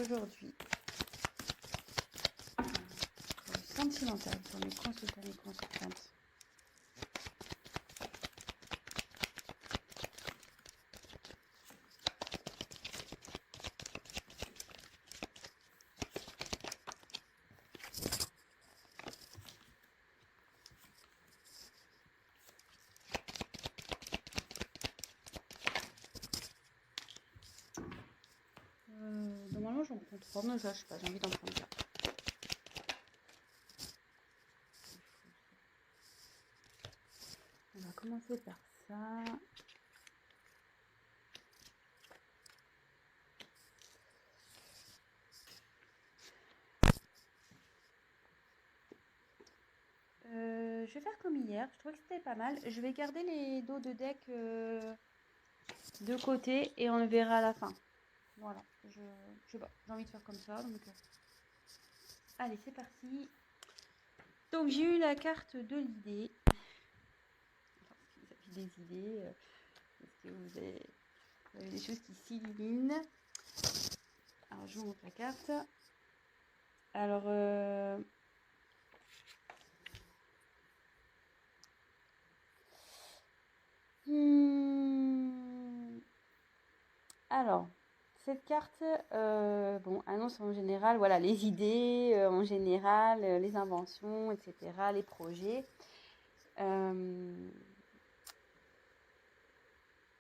aujourd'hui, pour le sentimental, pour mes consultants et consultantes. Normalement, j'en prends 3, mais ça, je sais pas, j'ai envie d'en prendre 4. On va commencer par ça. Je vais faire comme hier, je trouvais que c'était pas mal. Je vais garder les dos de deck de côté et on le verra à la fin. Voilà, je sais pas, j'ai envie de faire comme ça. Donc, allez, c'est parti. Donc j'ai eu la carte de l'idée. Enfin, si vous avez des idées, est-ce que vous avez des choses qui s'illuminent? Alors je vous montre la carte. Alors, alors, cette carte, bon, annonce en général, voilà, les idées, en général, les inventions, etc., les projets.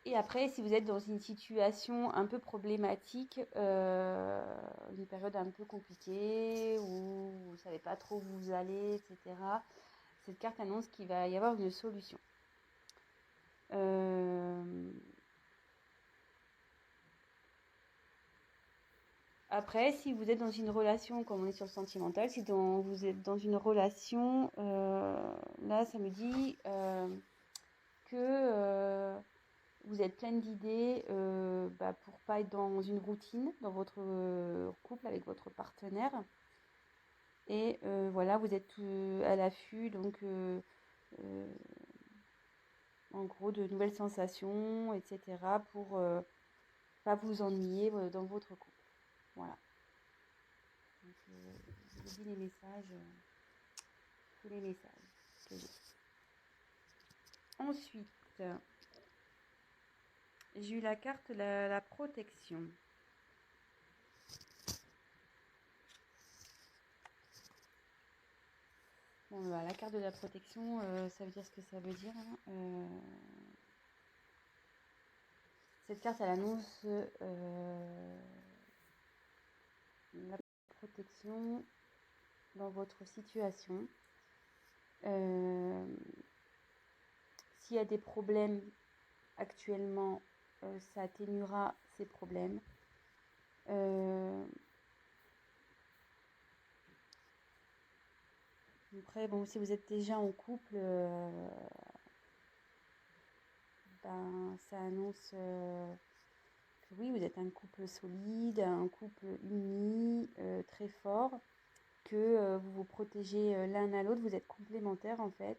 Et après, si vous êtes dans une situation un peu problématique, une période un peu compliquée, où vous ne savez pas trop où vous allez, etc., cette carte annonce qu'il va y avoir une solution. Après, si vous êtes dans une relation, comme on est sur le sentimental, si vous êtes dans une relation, là, ça me dit que vous êtes pleine d'idées pour pas être dans une routine dans votre couple avec votre partenaire. Et voilà, vous êtes à l'affût, donc en gros, de nouvelles sensations, etc. pour pas vous ennuyer dans votre couple. Voilà. Donc, je vous dis les messages, tous les messages que j'ai. Ensuite, j'ai eu la carte la protection. Bon, bah, la carte de la protection, ça veut dire ce que ça veut dire. Cette carte, elle annonce la protection dans votre situation. S'il y a des problèmes actuellement, ça atténuera ces problèmes. Après, bon, si vous êtes déjà en couple, ça annonce que oui, vous êtes un couple solide, un couple uni, très fort, que vous vous protégez l'un à l'autre, vous êtes complémentaires en fait.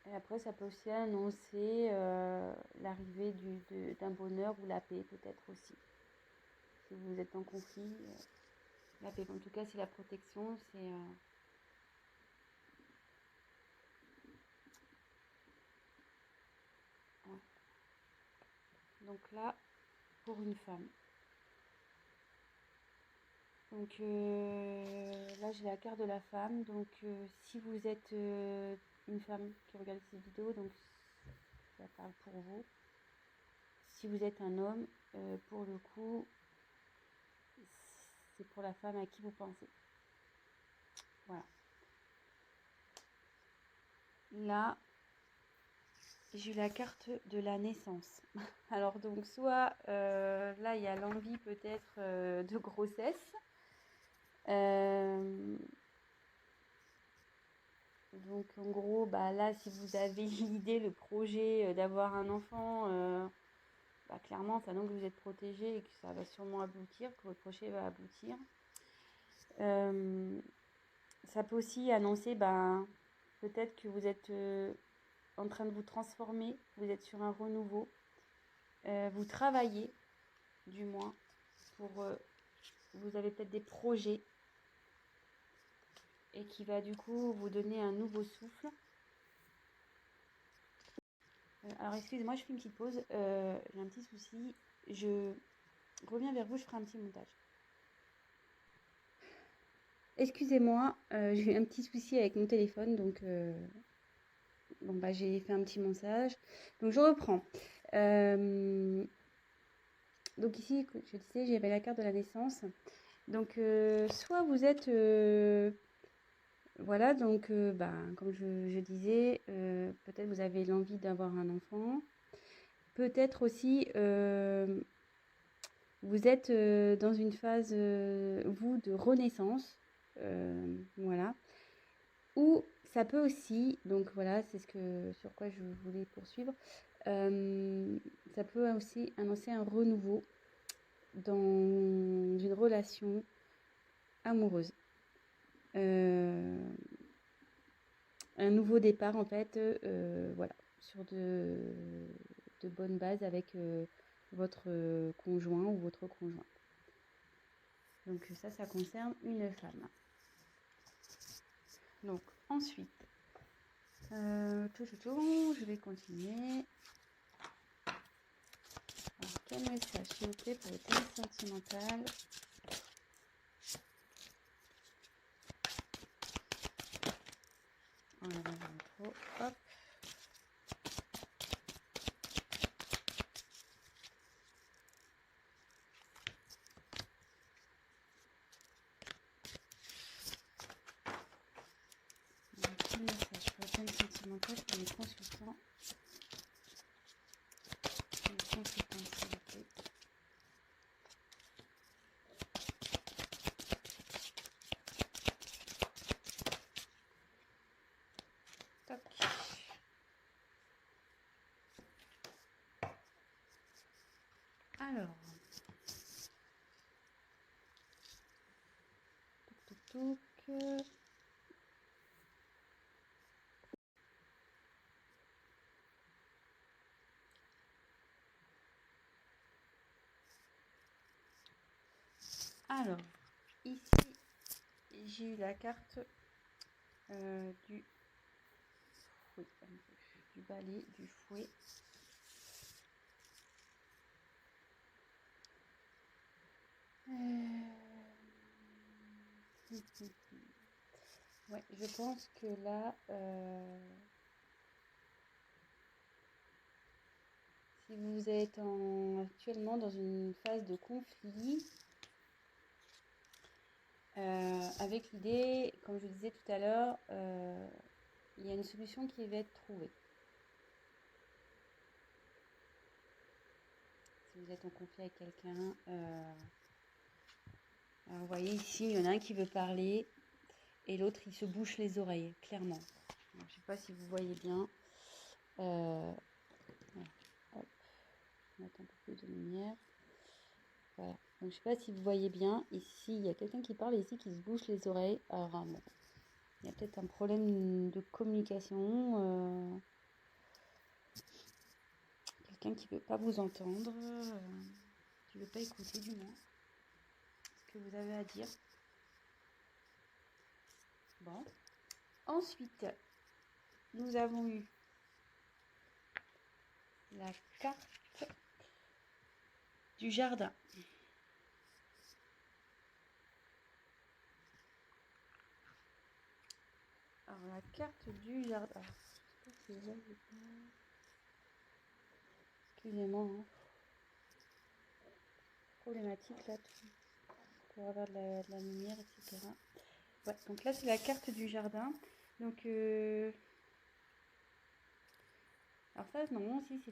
Et après, ça peut aussi annoncer l'arrivée d'un bonheur ou la paix peut-être aussi. Si vous êtes en conflit, la paix. En tout cas, c'est la protection, c'est... ouais. Donc là, pour une femme. Donc là, j'ai la carte de la femme. Donc si vous êtes une femme qui regarde cette vidéo, donc ça parle pour vous. Si vous êtes un homme, pour le coup, c'est pour la femme à qui vous pensez. Voilà. Là, j'ai eu la carte de la naissance. Alors donc soit là, il y a l'envie peut-être de grossesse. Donc en gros, là, si vous avez l'idée, le projet d'avoir un enfant, clairement, ça annonce que vous êtes protégé et que ça va sûrement aboutir, que votre projet va aboutir. Ça peut aussi annoncer peut-être que vous êtes en train de vous transformer, vous êtes sur un renouveau. Vous travaillez, du moins, pour... vous avez peut-être des projets et qui va du coup vous donner un nouveau souffle. Alors excusez-moi, je fais une petite pause. J'ai un petit souci. Je reviens vers vous, je ferai un petit montage. Excusez-moi, j'ai eu un petit souci avec mon téléphone, donc bon, bah, j'ai fait un petit montage. Donc je reprends. Donc ici, je disais, j'avais la carte de la naissance. Donc soit vous êtes... voilà, donc bah, comme je disais, peut-être vous avez l'envie d'avoir un enfant. Peut-être aussi, vous êtes dans une phase, vous, de renaissance. Voilà. Ou ça peut aussi, donc voilà, c'est sur quoi je voulais poursuivre, ça peut aussi annoncer un renouveau dans une relation amoureuse. Un nouveau départ en fait, voilà, sur de bonnes bases avec votre conjoint ou votre conjointe. Donc ça concerne une femme. Donc ensuite, je vais continuer. Alors, quel message s'il vous plaît pour le thème sentimental? On va trop. Hop. Quel message pour le thème sentimental pour les consultants? Les consultants, s'il vous plaît. Toc. Alors. Toc. Alors, ici, j'ai eu la carte du fouet, du balai, du fouet. Ouais, je pense que là, si vous êtes actuellement dans une phase de conflit, avec l'idée, comme je disais tout à l'heure, il y a une solution qui va être trouvée. Si vous êtes en conflit avec quelqu'un, alors vous voyez ici, il y en a un qui veut parler et l'autre il se bouche les oreilles, clairement. Alors, je ne sais pas si vous voyez bien. Voilà. Hop. On va mettre un peu plus de lumière. Voilà. Donc je ne sais pas si vous voyez bien. Ici, il y a quelqu'un qui parle et ici qui se bouche les oreilles. Alors bon, il y a peut-être un problème de communication. Quelqu'un qui ne veut pas vous entendre. Qui ne veut pas écouter du moins ce que vous avez à dire. Bon. Ensuite, nous avons eu la carte du jardin. Alors, la carte du jardin. Excusez-moi. Hein. Problématique là, pour avoir de la lumière, etc. Ouais, donc là, c'est la carte du jardin. Donc, alors ça, non, aussi, c'est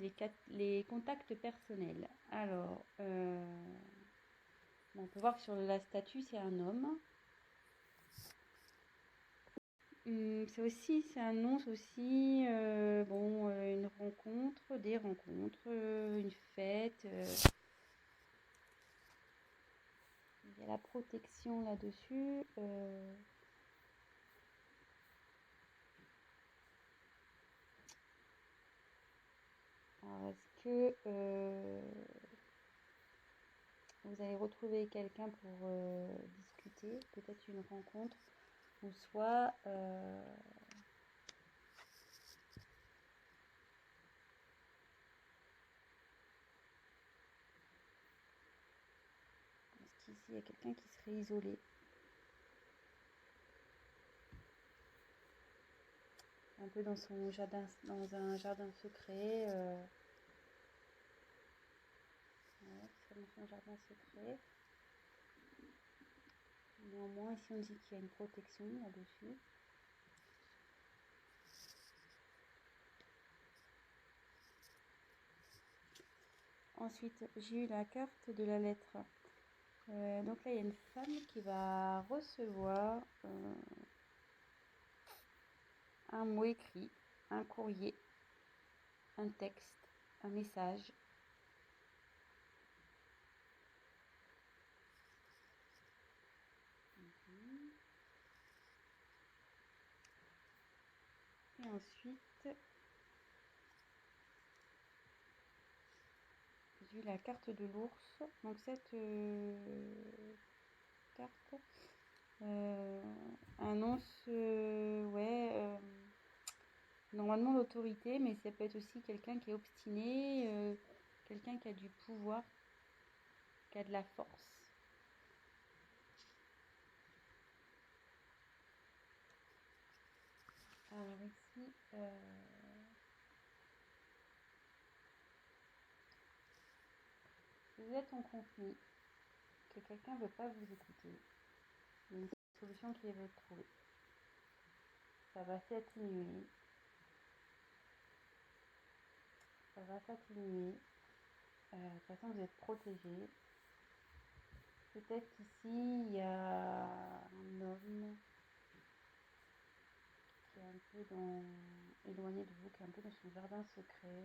les contacts personnels. Alors, on peut voir que sur la statue, c'est un homme. C'est un nom, c'est aussi bon, une rencontre, des rencontres, une fête. Il y a la protection là-dessus. Alors, est-ce que vous allez retrouver quelqu'un pour discuter, peut-être une rencontre, ou soit est-ce qu'ici il y a quelqu'un qui serait isolé, un peu dans son jardin, dans un jardin secret, ouais, qui serait dans son jardin secret. Néanmoins, ici on dit qu'il y a une protection là-dessus. Ensuite, j'ai eu la carte de la lettre. Donc là, il y a une femme qui va recevoir un mot écrit, un courrier, un texte, un message. Et ensuite, j'ai eu la carte de l'ours. Donc cette carte annonce, ouais, normalement l'autorité, mais ça peut être aussi quelqu'un qui est obstiné, quelqu'un qui a du pouvoir, qui a de la force. Alors ici, si vous êtes en conflit, que quelqu'un ne veut pas vous écouter, il y a une solution qui va être trouvée. Ça va s'atténuer. Ça va s'atténuer. De toute façon, vous êtes protégé. Peut-être qu'ici, il y a un homme qui est un peu éloigné de vous, qui est un peu dans son jardin secret.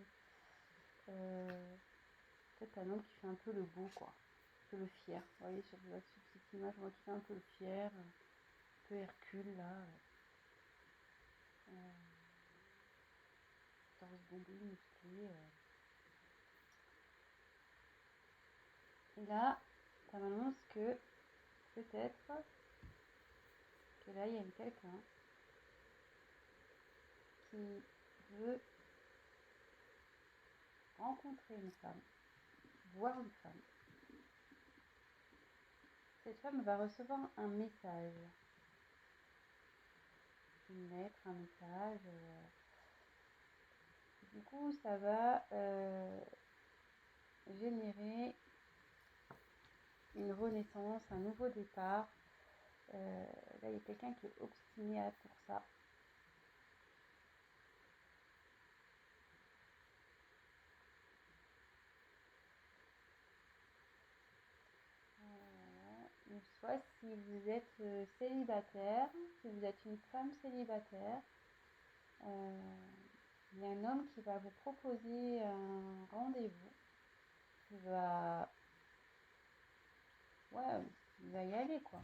Peut-être un homme qui fait un peu le beau, quoi. Un peu le fier. Vous voyez, sur cette image, on voit qu'il fait un peu le fier. Un peu Hercule, là. Torse bombé, musclé. Et là, ça m'annonce que peut-être que là, il y a quelqu'un qui veut rencontrer une femme, voir une femme. Cette femme va recevoir un message, une lettre, un message. Du coup, ça va générer une renaissance, un nouveau départ. Là, il y a quelqu'un qui est obstiné pour ça. Ou soit si vous êtes célibataire, si vous êtes une femme célibataire, il y a un homme qui va vous proposer un rendez-vous, qui va, ouais, il va y aller, quoi.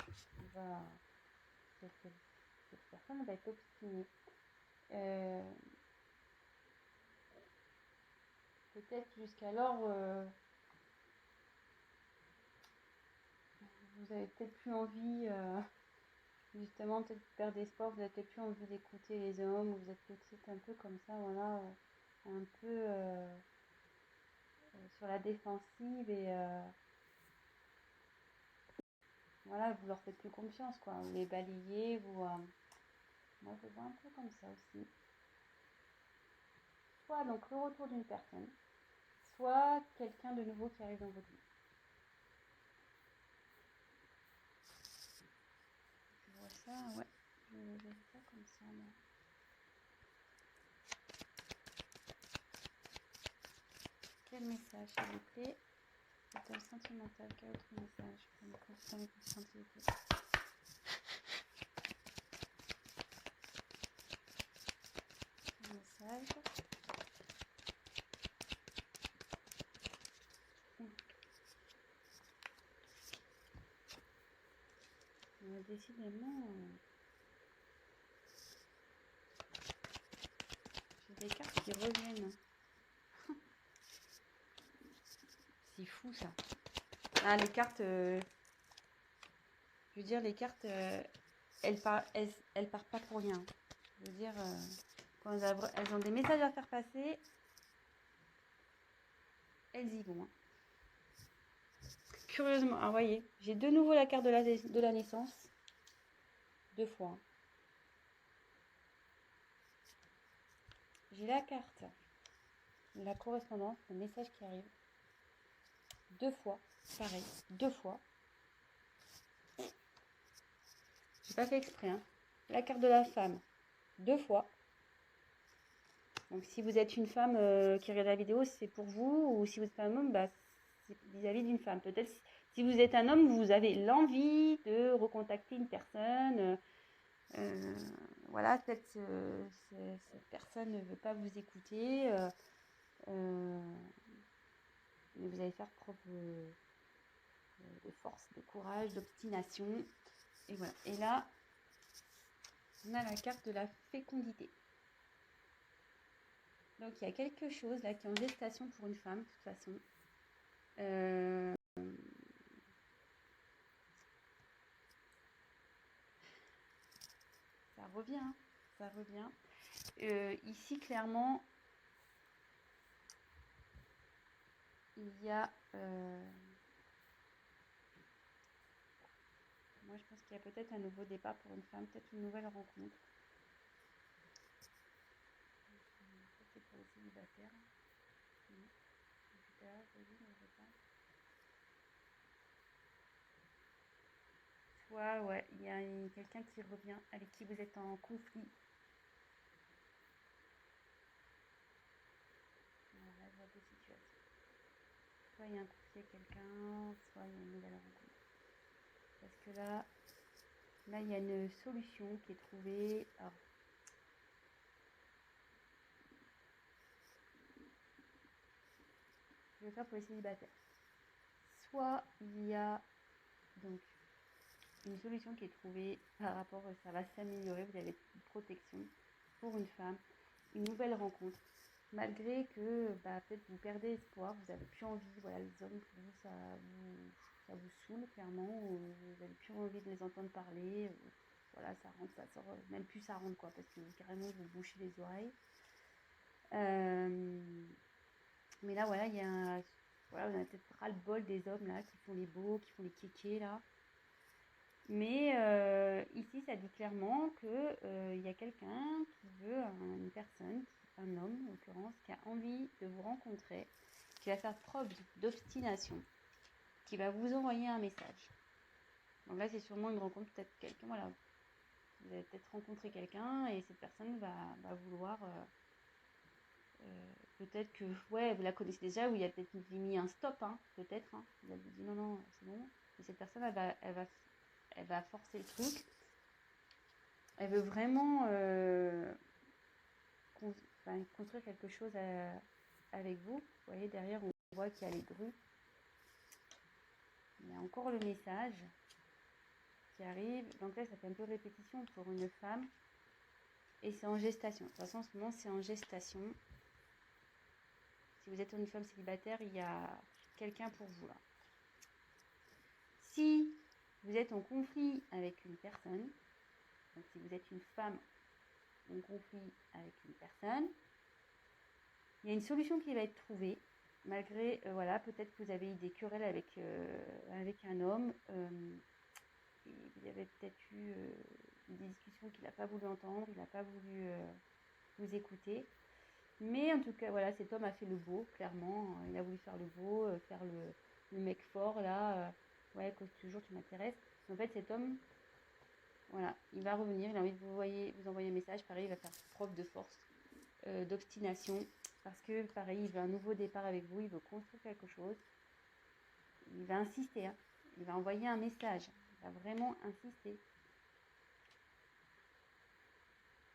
Cette personne va être obstinée. Peut-être jusqu'alors, vous avez peut-être plus envie, justement, peut-être perdre espoir, vous n'avez peut-être plus envie d'écouter les hommes, vous êtes peut-être un peu comme ça, voilà, un peu sur la défensive et voilà, vous leur faites plus confiance, quoi. Vous les balayez, moi je vois un peu comme ça aussi. Soit donc le retour d'une personne, soit quelqu'un de nouveau qui arrive dans votre vie. Je vois ça, ouais, je verrai ça comme ça, moi. Quel message, s'il vous plaît? Étoile sentimentale, quel autre message pour me confirmer confidentialité? Message. Décidément, j'ai des cartes qui reviennent. fou ça. Ah, les cartes, je veux dire, les cartes, elles partent pas pour rien. Je veux dire, quand elles ont des messages à faire passer, elles y vont. Hein. Curieusement, vous voyez, j'ai de nouveau la carte de la naissance. 2 fois. Hein. J'ai la carte, la correspondance, le message qui arrive. 2 fois, pareil, 2 fois. J'ai pas fait exprès. Hein. La carte de la femme, 2 fois. Donc si vous êtes une femme qui regarde la vidéo, c'est pour vous. Ou si vous êtes un homme, bah, c'est vis-à-vis d'une femme. Peut-être si vous êtes un homme, vous avez l'envie de recontacter une personne. Voilà, peut-être cette personne ne veut pas vous écouter. Mais vous allez faire preuve de force, de courage, d'obstination. Et voilà. Et là, on a la carte de la fécondité. Donc il y a quelque chose là qui est en gestation pour une femme, de toute façon. Ça revient, hein, ça revient. Ici, clairement, il y a... moi, je pense qu'il y a peut-être un nouveau départ pour une femme, peut-être une nouvelle rencontre. C'est pour les célibataires. Soit, ouais, il y a quelqu'un qui revient, avec qui vous êtes en conflit. Voilà, je vois deux situations. Soit il y a un conflit avec quelqu'un, soit il y a une nouvelle rencontre. Parce que là, il y a une solution qui est trouvée. Alors, je vais faire pour les célibataires. Soit il y a donc une solution qui est trouvée par rapport, ça va s'améliorer, vous avez une protection pour une femme, une nouvelle rencontre, malgré que peut-être vous perdez espoir, vous n'avez plus envie, voilà, les hommes pour vous, ça vous saoule clairement, vous n'avez plus envie de les entendre parler, voilà, ça rentre, ça sort, même plus ça rentre quoi, parce que carrément vous bouchez les oreilles. Mais là voilà, il y a voilà, on a peut-être ras-le-bol des hommes là qui font les beaux, qui font les kékés là. Mais ici, ça dit clairement qu'il y a quelqu'un qui veut, une personne, un homme en l'occurrence, qui a envie de vous rencontrer, qui va faire preuve d'obstination, qui va vous envoyer un message. Donc là, c'est sûrement une rencontre, peut-être quelqu'un, voilà. Vous allez peut-être rencontrer quelqu'un et cette personne va vouloir... peut-être que, ouais, vous la connaissez déjà, ou il y a peut-être mis un stop, hein, peut-être. Hein. Il a dit non, c'est bon. Et cette personne, elle va forcer le truc. Elle veut vraiment construire quelque chose avec vous. Vous voyez, derrière, on voit qu'il y a les grues. Il y a encore le message qui arrive. Donc là, ça fait un peu répétition pour une femme. Et c'est en gestation. De toute façon, en ce moment, c'est en gestation. Si vous êtes une femme célibataire, il y a quelqu'un pour vous là. Si vous êtes en conflit avec une personne, donc si vous êtes une femme en conflit avec une personne, il y a une solution qui va être trouvée, malgré, voilà, peut-être que vous avez eu des querelles avec un homme, et vous avez peut-être eu des discussions qu'il n'a pas voulu entendre, il n'a pas voulu vous écouter. Mais en tout cas, voilà, cet homme a fait le beau, clairement. Il a voulu faire le beau, faire le mec fort, là. Ouais, que toujours tu m'intéresses. En fait, cet homme, voilà, il va revenir, il a envie de vous envoyer un message. Pareil, il va faire preuve de force, d'obstination. Parce que, pareil, il veut un nouveau départ avec vous, il veut construire quelque chose. Il va insister, hein. Il va envoyer un message. Il va vraiment insister.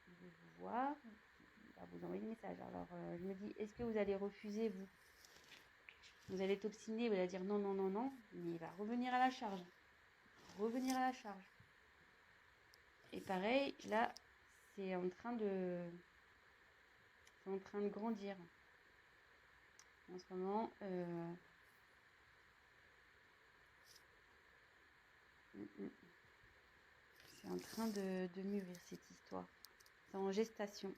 Il veut vous voir, il va vous envoyer des messages. Alors, je me dis, est-ce que vous allez refuser, vous? Vous allez être obstiné, vous allez dire non, mais il va revenir à la charge. Revenir à la charge. Et pareil, là, c'est en train de grandir. En ce moment, Mm, mm. C'est en train de mûrir cette histoire. C'est en gestation.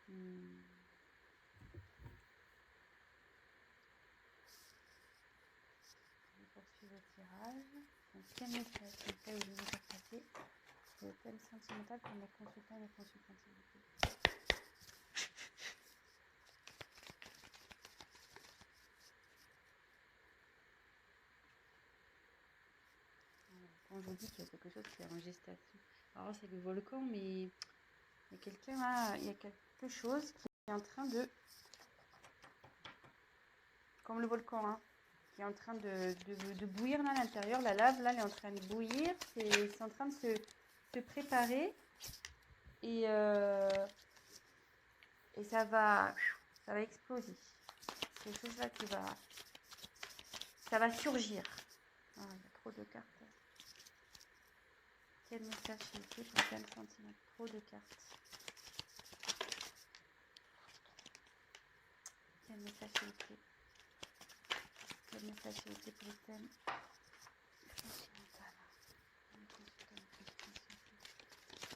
Hmm. Je poursuis le tirage. Donc, quel message c'est où je vais faire passer le thème sentimental pour mes consultants et mes consultantes, s'il vous plaît. Voilà. Quand je vous dis qu'il y a quelque chose qui est en gestation. Alors c'est le volcan, mais il y a quelqu'un là, il y a quelque chose qui est en train de, comme le volcan, hein, qui est en train de bouillir là à l'intérieur. La lave là, elle est en train de bouillir. C'est en train de se préparer et ça va exploser. C'est quelque chose là ça va surgir. Ah, il y a trop de cartes. Quel message s'il vous plaît pour quel sentiment? Trop de cartes. Quel message s'il vous plaît? Quel message s'il vous plaît pour le thème sentimental? Quel message?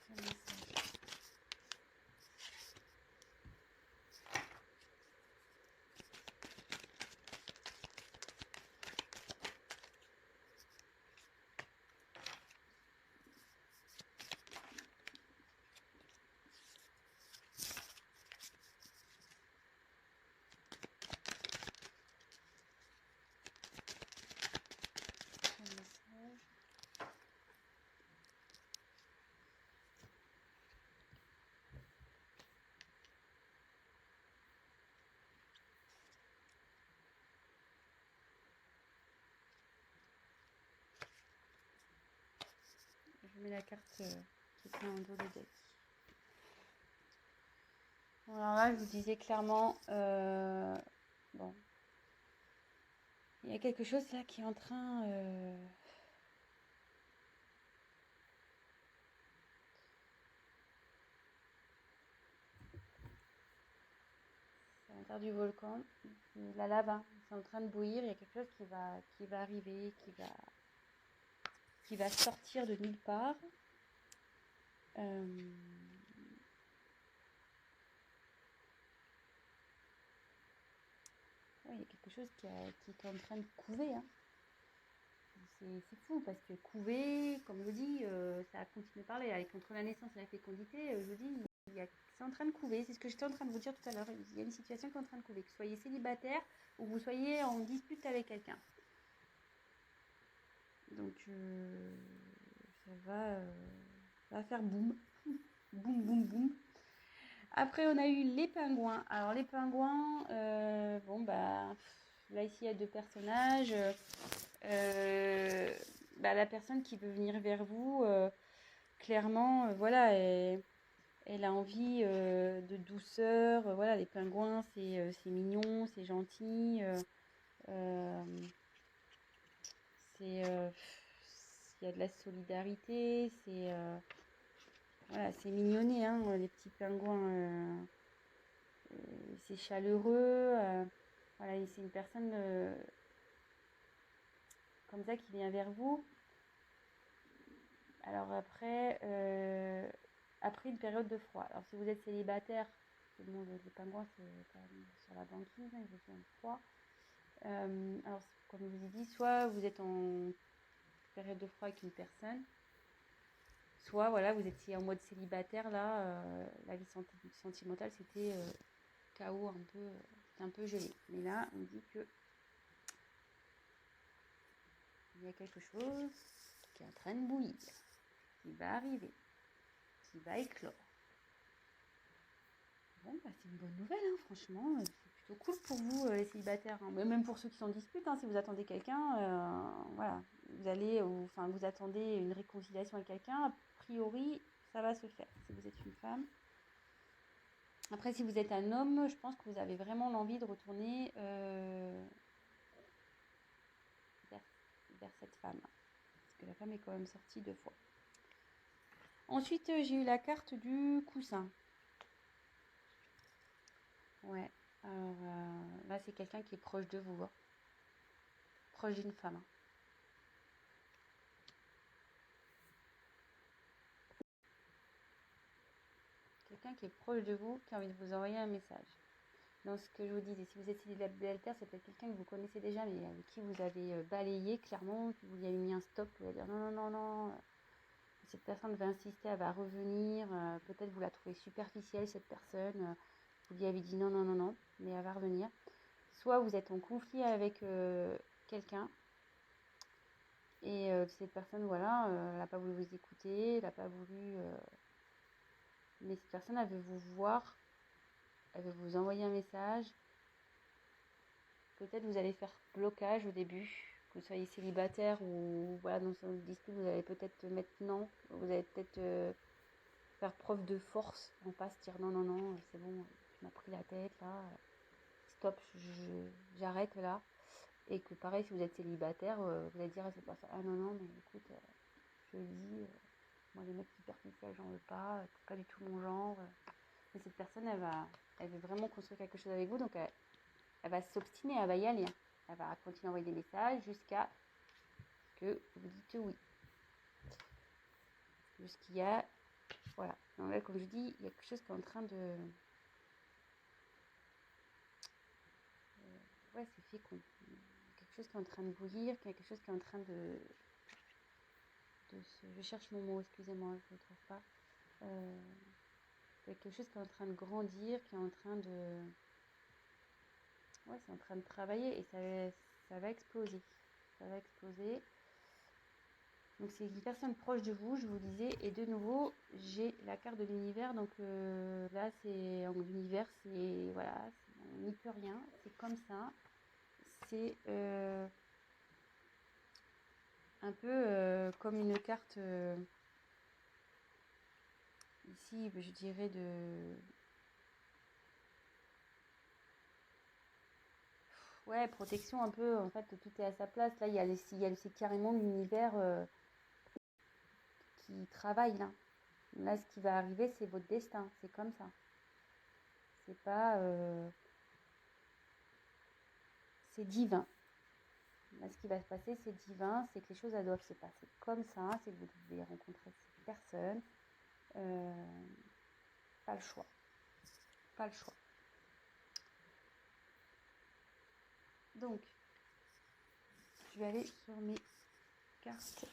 Quel message? Je mets la carte qui est en dos de deck. Bon, alors là, je vous disais clairement, bon, il y a quelque chose là qui est en train, c'est à l'intérieur du volcan, la lave, hein, c'est en train de bouillir. Il y a quelque chose qui va arriver, qui va sortir de nulle part. Ouais, il y a quelque chose qui est en train de couver, hein. C'est fou parce que couver, comme je vous dis, ça a continué à parler. Avec contre la naissance et la fécondité, je vous dis, c'est en train de couver. C'est ce que j'étais en train de vous dire tout à l'heure. Il y a une situation qui est en train de couver. Que vous soyez célibataire ou que vous soyez en dispute avec quelqu'un. Donc, ça va faire boum. Boum, boum, boum. Après, on a eu les pingouins. Alors, les pingouins, bon, bah, là, ici, il y a deux personnages. Bah, la personne qui veut venir vers vous, clairement, voilà, elle a envie de douceur. Voilà, les pingouins, c'est mignon, c'est gentil. Euh, il y a de la solidarité. Voilà, c'est mignonné, hein, les petits pingouins. C'est chaleureux. Voilà, c'est une personne comme ça qui vient vers vous. Alors après une période de froid. Alors si vous êtes célibataire, tout le monde, les pingouins, c'est quand même sur la banquise, hein, ils ont froid. Alors comme je vous ai dit, soit vous êtes en période de froid avec une personne, soit voilà, vous étiez en mode célibataire, là, la vie sentimentale, c'était chaos un peu gelé. Mais là, on dit que il y a quelque chose qui est en train de bouillir, qui va arriver, qui va éclore. Bon, bah, c'est une bonne nouvelle, hein, franchement. C'est plutôt cool pour vous, les célibataires, hein. Même pour ceux qui sont en dispute, hein, si vous attendez quelqu'un, voilà, vous attendez une réconciliation avec quelqu'un, a priori, ça va se faire, si vous êtes une femme. Après, si vous êtes un homme, je pense que vous avez vraiment l'envie de retourner vers, vers cette femme. Parce que la femme est quand même sortie deux fois. Ensuite, j'ai eu la carte du coussin. Ouais. Alors là, c'est quelqu'un qui est proche de vous, hein. Proche d'une femme, hein. quelqu'un qui est proche de vous, qui a envie de vous envoyer un message. Donc ce que je vous disais, si vous êtes célibataire, c'est peut-être quelqu'un que vous connaissez déjà, mais avec qui vous avez balayé clairement, vous lui avez mis un stop, vous allez dire non, non, non, non. Cette personne va insister, elle va revenir, peut-être vous la trouvez superficielle cette personne, vous lui avez dit non, non, non, non, mais elle va revenir. Soit vous êtes en conflit avec quelqu'un, et cette personne, voilà, elle n'a pas voulu vous écouter, elle n'a pas voulu... mais cette personne, elle veut vous voir, elle veut vous envoyer un message. Peut-être vous allez faire blocage au début, que vous soyez célibataire ou voilà, dans une dispute, vous allez peut-être maintenant, vous allez peut-être faire preuve de force, non pas se dire non, non, non, c'est bon, tu m'as pris la tête là, stop, j'arrête là. Et que pareil, si vous êtes célibataire, vous allez dire à cette personne, ah non, non, mais écoute, je le dis, moi les mecs superficiels, j'en veux pas, c'est pas du tout mon genre. Mais cette personne, elle veut vraiment construire quelque chose avec vous, donc elle va s'obstiner, elle va y aller. Elle va continuer à envoyer des messages jusqu'à ce que vous dites oui. Jusqu'il y a, voilà. Donc là, comme je dis, il y a quelque chose qui est en train de... ouais, c'est fécond. Il y a quelque chose qui est en train de bouillir, quelque chose qui est en train de je cherche mon mot, excusez-moi, je ne le trouve pas. Il y a quelque chose qui est en train de grandir, qui est en train de... ouais, c'est en train de travailler et ça va exploser. Ça va exploser. Donc c'est une personne proche de vous, je vous disais. Et de nouveau, j'ai la carte de l'univers. Donc là, c'est l'univers, c'est... voilà, on n'y peut rien. C'est comme ça. C'est un peu comme une carte... ici, je dirais de... ouais, protection un peu, en fait, tout est à sa place. Là, c'est carrément l'univers qui travaille, là. Là, ce qui va arriver, c'est votre destin. C'est comme ça. C'est pas... c'est divin. Là, ce qui va se passer, c'est divin. C'est que les choses, elles doivent se passer comme ça. C'est que vous devez rencontrer cette personne. Pas le choix. Pas le choix. Donc, je vais aller sur mes cartes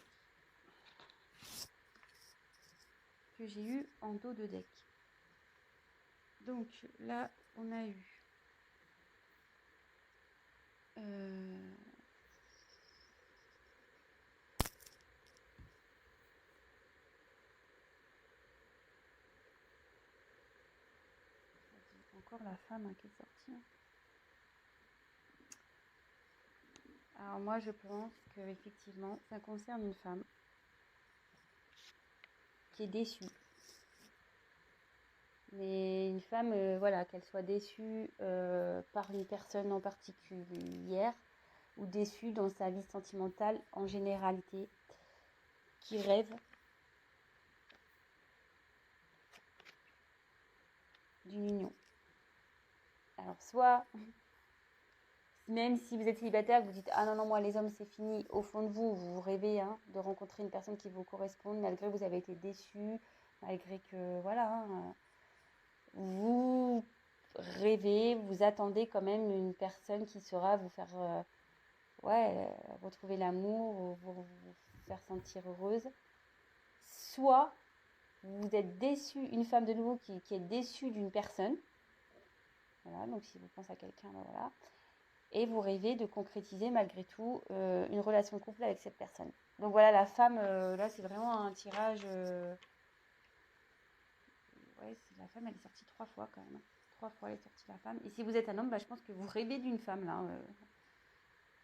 que j'ai eues en dos de deck. Donc, là, on a eu... encore la femme qui est sortie. Alors moi, je pense qu'effectivement, ça concerne une femme qui est déçue. Mais une femme, voilà, qu'elle soit déçue par une personne en particulière ou déçue dans sa vie sentimentale en généralité, qui rêve d'une union. Alors soit, même si vous êtes célibataire, vous dites « Ah non, non, moi les hommes c'est fini », au fond de vous, vous rêvez de rencontrer une personne qui vous corresponde, malgré que vous avez été déçu, malgré que, voilà, vous rêvez, vous attendez quand même une personne qui saura vous faire retrouver l'amour, vous faire sentir heureuse. Soit vous êtes déçu, une femme de nouveau qui est déçue d'une personne. Voilà, donc si vous pensez à quelqu'un, ben voilà. Et vous rêvez de concrétiser malgré tout une relation de couple avec cette personne. Donc voilà, la femme, là c'est vraiment un tirage... ouais, la femme elle est sortie 3 fois quand même. 3 fois elle est sortie la femme. Et si vous êtes un homme, je pense que vous rêvez d'une femme là.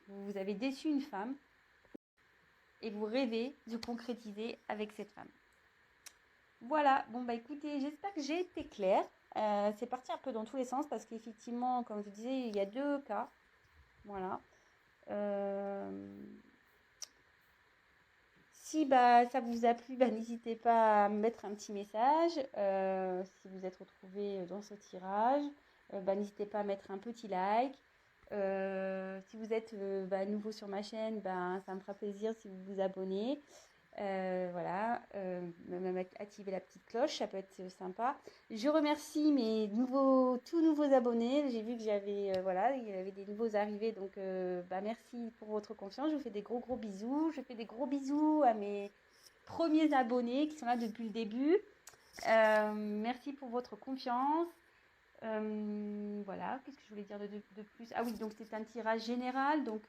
Vous avez déçu une femme et vous rêvez de concrétiser avec cette femme. Voilà, bon bah écoutez, j'espère que j'ai été claire. C'est parti un peu dans tous les sens parce qu'effectivement, comme je disais, il y a 2 cas. Voilà. Si ça vous a plu, n'hésitez pas à me mettre un petit message. Si vous êtes retrouvé dans ce tirage, n'hésitez pas à mettre un petit like. Si vous êtes nouveau sur ma chaîne, ça me fera plaisir si vous vous abonnez. Voilà, même activer la petite cloche, ça peut être sympa. Je remercie mes tout nouveaux abonnés. J'ai vu que voilà, il y avait des nouveaux arrivés, donc bah, merci pour votre confiance. Je vous fais des gros bisous. Je fais des gros bisous à mes premiers abonnés qui sont là depuis le début. Merci pour votre confiance. Voilà, qu'est-ce que je voulais dire de plus? Ah oui, donc c'est un tirage général. Donc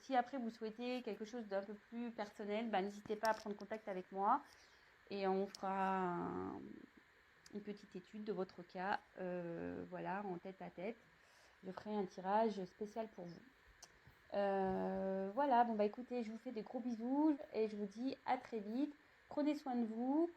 si après vous souhaitez quelque chose d'un peu plus personnel, bah, n'hésitez pas à prendre contact avec moi et on fera une petite étude de votre cas, voilà, en tête à tête. Je ferai un tirage spécial pour vous. Voilà, bon bah écoutez, je vous fais des gros bisous et je vous dis à très vite. Prenez soin de vous.